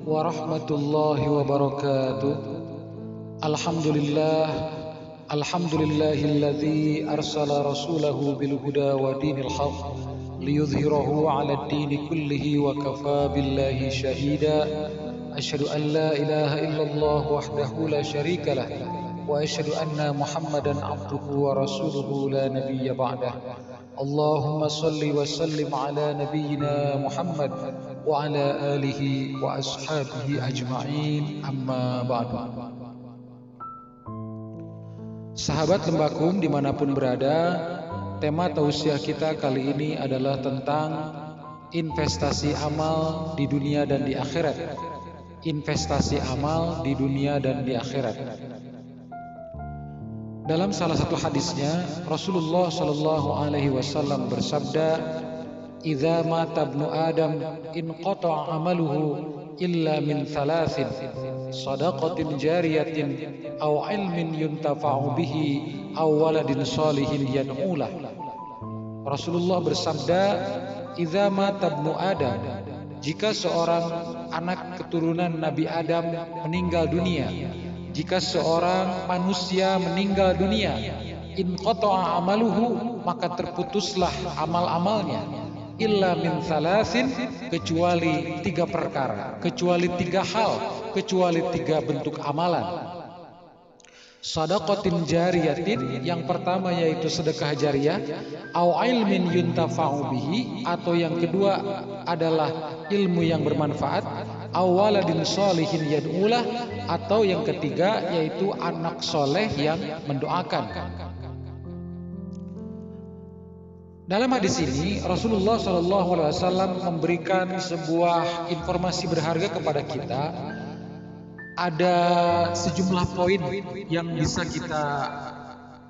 warahmatullahi wabarakatuh. Alhamdulillah, alhamdulillahilladzi arsala rasulahu bil huda wa dinil haqq liyudhhirahu 'ala ad-dini kullihi wa kafa billahi shahida. Asyhadu an la ilaha illallah wahdahu la syarikalah wa asyhadu anna Muhammadan abduhu wa rasuluhu la nabiyya ba'dah. Allahumma salli wa sallim ala nabiyyina Muhammad wa ala alihi wa ashabihi ajma'in, amma ba'du. Sahabat Lembakum dimanapun berada, tema tausiah kita kali ini adalah tentang investasi amal di dunia dan di akhirat. Investasi amal di dunia dan di akhirat. Dalam salah satu hadisnya, Rasulullah Shallallahu Alaihi Wasallam bersabda, "Idza mata ibnu Adam inqata'a amaluhu illa min thalathin, sadaqatin jariyatin, aw ilmin yuntafa'u bihi, aw waladin shalihin yad'ulah." Rasulullah bersabda, "Idza mata ibnu Adam," jika seorang anak keturunan Nabi Adam meninggal dunia, jika seorang manusia meninggal dunia, inqata'a amaluhu, maka terputuslah amal-amalnya, illa min thalathin, kecuali 3 perkara, kecuali 3 hal, kecuali 3 bentuk amalan. Shadaqatin jariyatin, yang pertama yaitu sedekah jariah, au ilmin yuntafa'u bihi, atau yang kedua adalah ilmu yang bermanfaat, au waladin sholihin yad'ulah, atau yang ketiga yaitu anak soleh yang mendoakan. Dalam hadis ini Rasulullah SAW memberikan sebuah informasi berharga kepada kita. Ada sejumlah poin yang bisa kita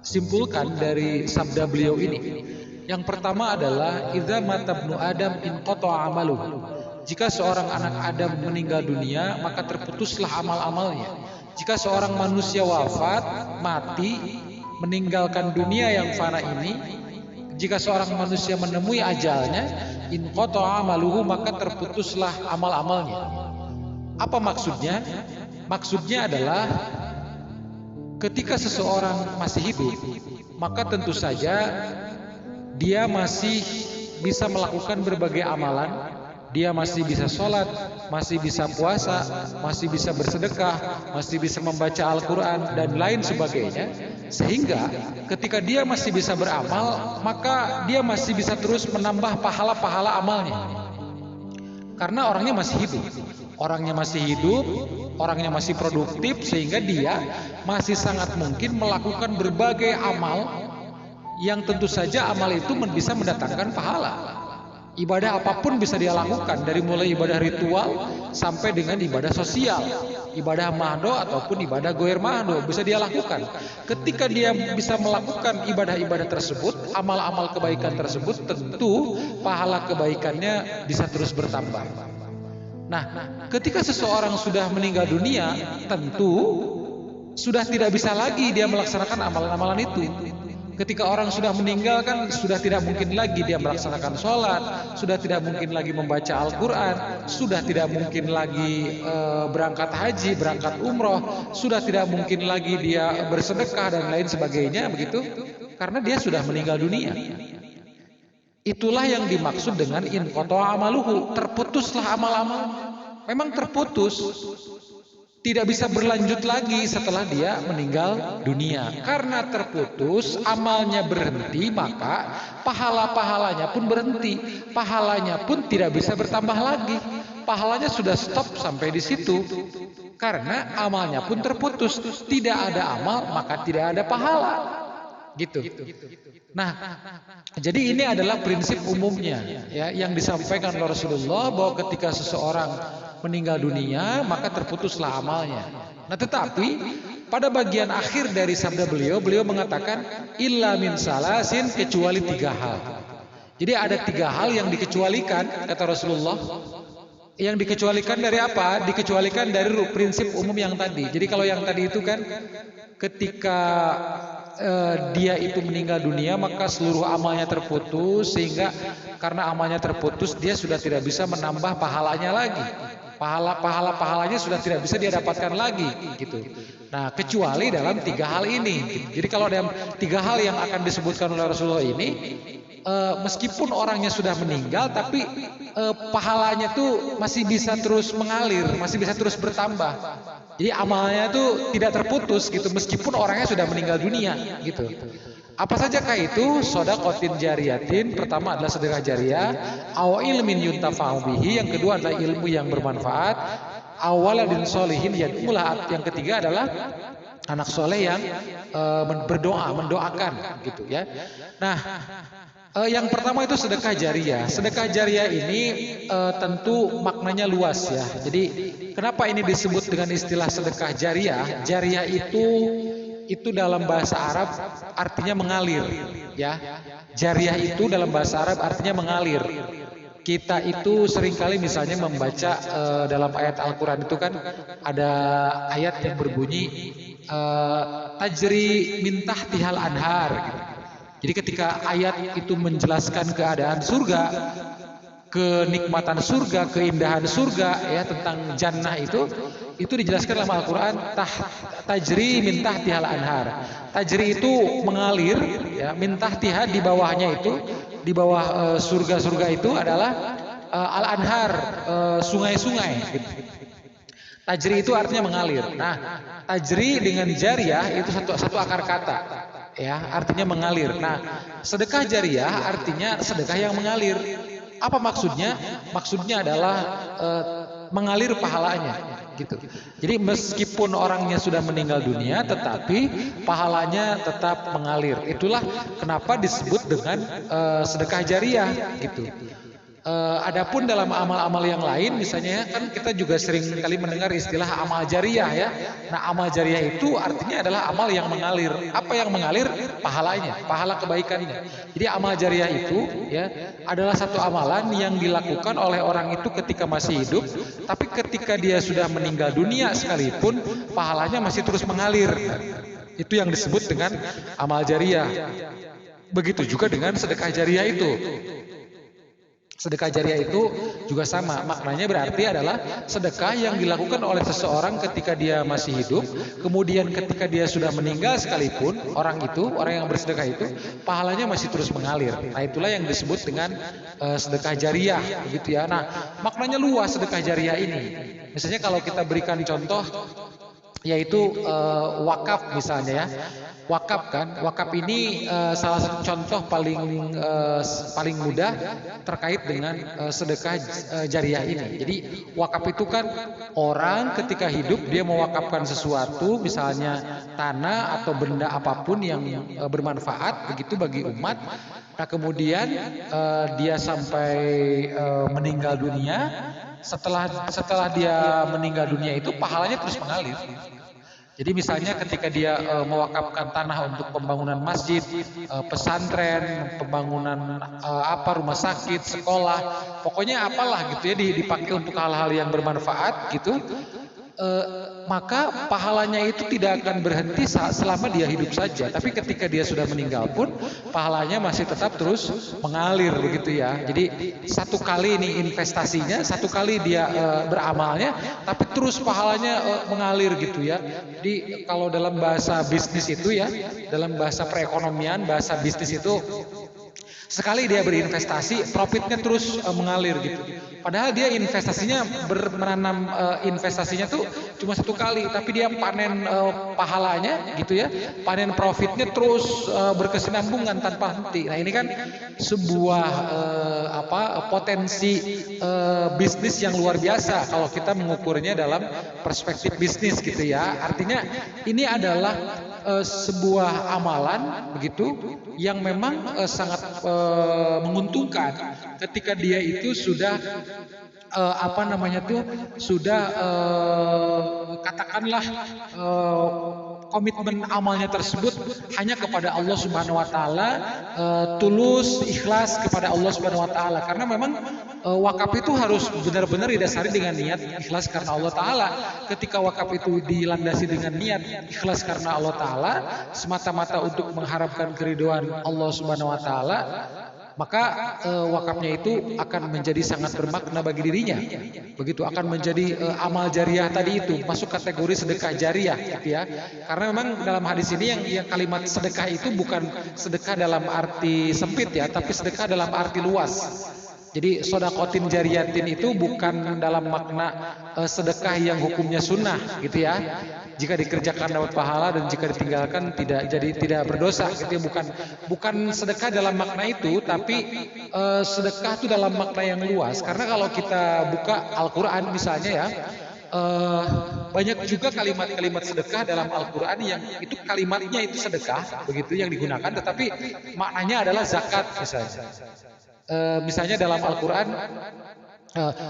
simpulkan dari sabda beliau ini. Yang pertama adalah idza mata ibnu Adam inqata'a amaluhu. Jika seorang anak Adam meninggal dunia, maka terputuslah amal-amalnya. Jika seorang manusia wafat, mati, meninggalkan dunia yang fana ini, jika seorang manusia menemui ajalnya, inqata'a amaluhu, maka terputuslah amal-amalnya. Apa maksudnya? Maksudnya adalah ketika seseorang masih hidup, maka tentu saja dia masih bisa melakukan berbagai amalan. Dia masih bisa sholat, masih bisa puasa, masih bisa bersedekah, masih bisa membaca Al-Quran, dan lain sebagainya. Sehingga ketika dia masih bisa beramal, maka dia masih bisa terus menambah pahala-pahala amalnya. Karena orangnya masih hidup. Orangnya masih hidup, orangnya masih produktif, sehingga dia masih sangat mungkin melakukan berbagai amal yang tentu saja amal itu bisa mendatangkan pahala. Ibadah apapun bisa dia lakukan, dari mulai ibadah ritual sampai dengan ibadah sosial, ibadah mahdo ataupun ibadah goer mahdo bisa dia lakukan. Ketika dia bisa melakukan ibadah-ibadah tersebut, amal-amal kebaikan tersebut, tentu pahala kebaikannya bisa terus bertambah. Nah, ketika seseorang sudah meninggal dunia, tentu sudah tidak bisa lagi dia melaksanakan amalan-amalan itu. Ketika orang sudah meninggal kan sudah tidak mungkin lagi dia melaksanakan sholat, sudah tidak mungkin lagi membaca Al-Quran, sudah tidak mungkin lagi berangkat haji, berangkat umroh, sudah tidak mungkin lagi dia bersedekah dan lain sebagainya, begitu, karena dia sudah meninggal dunia. Itulah yang dimaksud dengan inqata'a amaluhu, terputuslah amal-amal. Memang terputus, tidak bisa berlanjut lagi setelah dia meninggal dunia. Karena terputus, amalnya berhenti, maka pahala-pahalanya pun berhenti. Pahalanya pun tidak bisa bertambah lagi. Pahalanya sudah stop sampai di situ. Karena amalnya pun terputus. Tidak ada amal, maka tidak ada pahala. Gitu. Nah, jadi ini adalah prinsip umumnya ya, yang disampaikan oleh Rasulullah, bahwa ketika seseorang meninggal dunia maka terputuslah amalnya. Nah, tetapi pada bagian akhir dari sabda beliau mengatakan illa min salasin, kecuali 3 hal. Jadi ada 3 hal yang dikecualikan, kata Rasulullah. Yang dikecualikan dari apa? Dikecualikan dari prinsip umum yang tadi. Jadi kalau yang tadi itu kan ketika dia itu meninggal dunia maka seluruh amalnya terputus, sehingga karena amalnya terputus dia sudah tidak bisa menambah pahalanya lagi. pahalanya sudah tidak bisa dia dapatkan lagi gitu. Nah, kecuali dalam 3 hal ini gitu. Jadi kalau dalam 3 hal yang akan disebutkan oleh Rasulullah ini, meskipun orangnya sudah meninggal tapi pahalanya tuh masih bisa terus mengalir, masih bisa terus bertambah. Jadi amalnya tuh tidak terputus gitu meskipun orangnya sudah meninggal dunia gitu. Apa sajakah itu? Shadaqatin jariyatin, pertama adalah sedekah jariah, aw ilmin yuntafa'u bihi, yang kedua adalah ilmu yang bermanfaat, awaladin sholihin yad'ulah, yang ketiga adalah anak soleh yang berdoa, mendoakan gitu ya. Nah, yang pertama itu sedekah jariah. Sedekah jariah ini tentu maknanya luas ya. Jadi kenapa ini disebut dengan istilah sedekah jariah? Jariah itu dalam bahasa Arab artinya mengalir ya. Jariah itu dalam bahasa Arab artinya mengalir. Kita itu seringkali misalnya membaca dalam ayat Al-Quran itu kan ada ayat yang berbunyi tajri min tahtihal anhar gitu. Jadi ketika ayat itu menjelaskan keadaan surga, kenikmatan surga, keindahan surga ya, tentang jannah itu dijelaskan dalam Al-Qur'an tajri min tahtihal anhar. Tajri itu mengalir ya, min tahtiha, di bawahnya itu, di bawah surga-surga itu adalah al-anhar, sungai-sungai gitu. Tajri itu artinya mengalir. Nah, tajri dengan jariah itu satu akar kata. Ya, artinya mengalir. Nah, sedekah jariah artinya sedekah yang mengalir. Apa maksudnya? Maksudnya adalah mengalir pahalanya, gitu. Jadi meskipun orangnya sudah meninggal dunia, tetapi pahalanya tetap mengalir. Itulah kenapa disebut dengan sedekah jariah, gitu. Adapun dalam amal-amal yang lain, misalnya kan kita juga sering kali mendengar istilah amal jariah ya. Nah, amal jariah itu artinya adalah amal yang mengalir. Apa yang mengalir? Pahalanya, pahala kebaikannya. Jadi amal jariah itu ya adalah satu amalan yang dilakukan oleh orang itu ketika masih hidup, tapi ketika dia sudah meninggal dunia sekalipun pahalanya masih terus mengalir. Itu yang disebut dengan amal jariah. Begitu juga dengan sedekah jariah itu. Sedekah jariah itu juga sama, maknanya berarti adalah sedekah yang dilakukan oleh seseorang ketika dia masih hidup, kemudian ketika dia sudah meninggal sekalipun, orang yang bersedekah itu, pahalanya masih terus mengalir. Nah, itulah yang disebut dengan sedekah jariah, begitu ya. Nah, maknanya luas sedekah jariah ini. Misalnya kalau kita berikan contoh, yaitu wakaf misalnya ya. Wakaf kan, wakaf ini salah satu contoh paling mudah terkait dengan sedekah jariah ini. Jadi wakaf itu kan orang ketika hidup dia mewakafkan sesuatu, misalnya tanah atau benda apapun yang bermanfaat begitu bagi umat. Nah, kemudian dia sampai meninggal dunia. Setelah dia meninggal dunia itu pahalanya terus mengalir. Jadi misalnya ketika dia mewakafkan tanah untuk pembangunan masjid, pesantren, pembangunan rumah sakit, sekolah, pokoknya apalah gitu ya, dipakai untuk hal-hal yang bermanfaat gitu, maka pahalanya itu tidak akan berhenti selama dia hidup saja. Tapi ketika dia sudah meninggal pun pahalanya masih tetap terus mengalir begitu ya. Jadi satu kali ini investasinya, satu kali dia beramalnya, tapi terus pahalanya mengalir gitu ya. Jadi kalau dalam bahasa bisnis itu ya, dalam bahasa perekonomian, bahasa bisnis itu, sekali dia berinvestasi, profitnya terus mengalir gitu. Padahal dia investasinya menanam investasinya tuh cuma satu kali, tapi dia panen pahalanya gitu ya, panen profitnya terus berkesinambungan tanpa henti. Nah, ini kan sebuah potensi bisnis yang luar biasa kalau kita mengukurnya dalam perspektif bisnis gitu ya. Artinya ini adalah sebuah amalan begitu yang memang sangat menguntungkan ketika dia itu sudah sudah katakanlah komitmen amalnya tersebut hanya kepada Allah Subhanahu wa taala, tulus, ikhlas kepada Allah Subhanahu wa taala. Karena memang wakaf itu harus benar-benar didasari dengan niat ikhlas karena Allah taala. Ketika wakaf itu dilandasi dengan niat ikhlas karena Allah taala, semata-mata untuk mengharapkan keridhaan Allah Subhanahu wa taala, maka wakafnya itu akan menjadi sangat bermakna bagi dirinya. Begitu akan menjadi amal jariah tadi itu, masuk kategori sedekah jariah gitu ya. Karena memang dalam hadis ini yang kalimat sedekah itu bukan sedekah dalam arti sempit ya, tapi sedekah dalam arti luas. Jadi sodakotin jariyatin itu bukan dalam makna sedekah yang hukumnya sunnah gitu ya. Jika dikerjakan dapat pahala dan jika ditinggalkan tidak berdosa gitu ya. Bukan sedekah dalam makna itu, tapi sedekah itu dalam makna yang luas. Karena kalau kita buka Al-Quran misalnya ya, banyak juga kalimat-kalimat sedekah dalam Al-Quran yang itu kalimatnya itu sedekah begitu yang digunakan, tetapi maknanya adalah zakat misalnya. Misalnya dalam Al-Quran,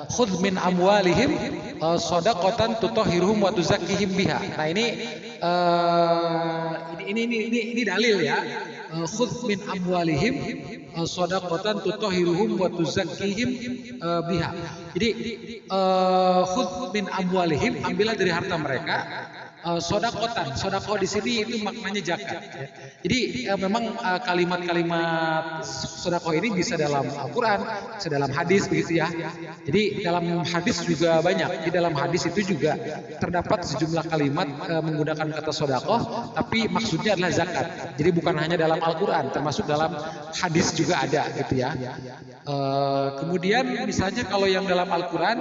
khudh min amwalihim shadaqatan tutahhiruhum wa tuzakkihim biha. Nah ini dalil ya. Khudh min amwalihim shadaqatan tutahhiruhum wa tuzakkihim biha. Jadi khudh min amwalihim, ambillah dari harta mereka. Sodakotan, sodako di sini itu maknanya zakat. Ya. Jadi memang kalimat-kalimat sodako ini bisa dalam Al-Quran, bisa dalam hadis begitu ya. Jadi dalam hadis juga banyak. Di dalam hadis itu juga terdapat sejumlah kalimat menggunakan kata sodako, tapi maksudnya adalah zakat. Jadi bukan hanya dalam Al-Quran, termasuk dalam hadis juga ada gitu ya. Kemudian misalnya kalau yang dalam Al-Quran,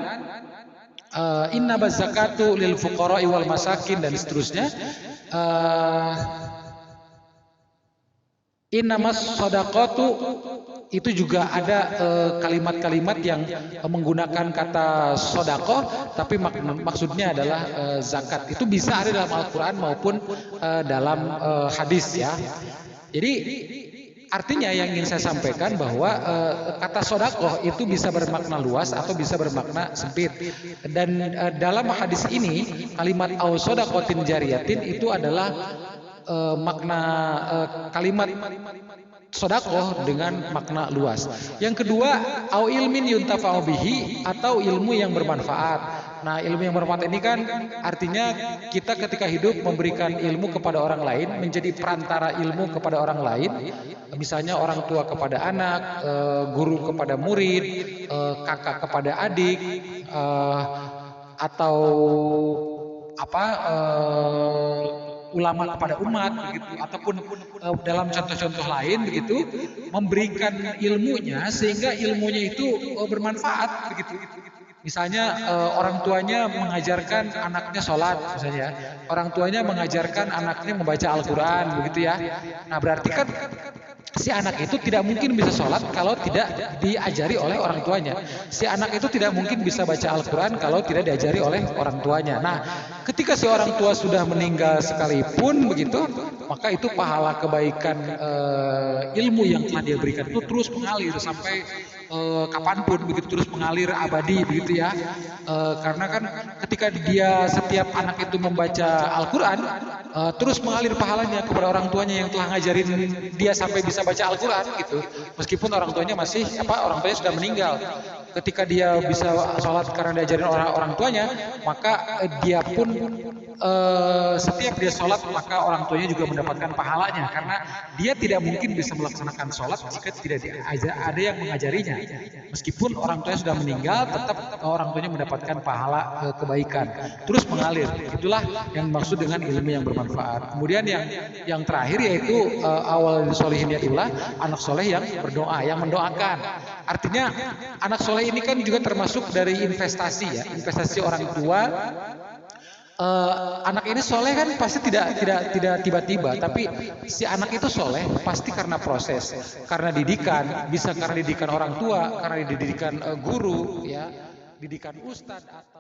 inna bazakatu lil fuqara'i wal masakin dan seterusnya. Innamas shadaqatu itu juga ada kalimat-kalimat yang menggunakan kata sodako, tapi maksudnya adalah zakat. Itu bisa ada dalam Al-Quran maupun dalam hadis ya. Jadi artinya yang ingin saya sampaikan bahwa kata sodakoh itu bisa bermakna luas atau bisa bermakna sempit. Dan dalam hadis ini kalimat au sodakotin jariyatin itu adalah makna kalimat sodakoh dengan makna luas. Yang kedua, au ilmin yuntafa'u bihi, atau ilmu yang bermanfaat. Nah, ilmu yang bermanfaat ini kan artinya kita ketika hidup memberikan ilmu kepada orang lain, menjadi perantara ilmu kepada orang lain. Misalnya orang tua kepada anak, guru kepada murid, kakak kepada adik, atau ulama kepada umat begitu, ataupun dalam contoh-contoh lain begitu, memberikan ilmunya sehingga ilmunya itu bermanfaat begitu. Misalnya orang tuanya mengajarkan anaknya sholat misalnya, orang tuanya mengajarkan anaknya membaca Al-Quran begitu ya. Nah berarti kan si anak itu tidak mungkin bisa sholat kalau tidak diajari oleh orang tuanya. Si anak itu tidak mungkin bisa baca Al-Quran kalau tidak diajari oleh orang tuanya. Nah, ketika si orang tua sudah meninggal sekalipun begitu, maka itu pahala kebaikan ilmu yang telah dia berikan itu terus mengalir sampai kapanpun begitu, terus mengalir abadi begitu ya. Karena kan ketika dia setiap anak itu membaca Al-Quran, terus mengalir pahalanya kepada orang tuanya yang telah ngajarin dia sampai bisa baca Al-Quran gitu. Meskipun orang tuanya orang tuanya sudah meninggal. Ketika dia bisa sholat karena diajarin orang tuanya, maka dia pun setiap dia sholat maka orang tuanya juga mendapatkan pahalanya, karena dia tidak mungkin bisa melaksanakan sholat jika tidak ada yang mengajarinya. Meskipun orang tuanya sudah meninggal, tetap orang tuanya mendapatkan pahala kebaikan terus mengalir. Itulah yang dimaksud dengan ilmu yang bermanfaat. Kemudian yang terakhir yaitu awal sholihin itulah anak soleh yang berdoa, yang mendoakan. Artinya anak soleh ini kan juga termasuk dari investasi ya, investasi orang tua. Anak ini soleh kan pasti tidak tiba-tiba, tapi si anak itu soleh pasti karena proses, karena didikan, bisa karena didikan orang tua, karena didikan guru, ya, didikan ustadz atau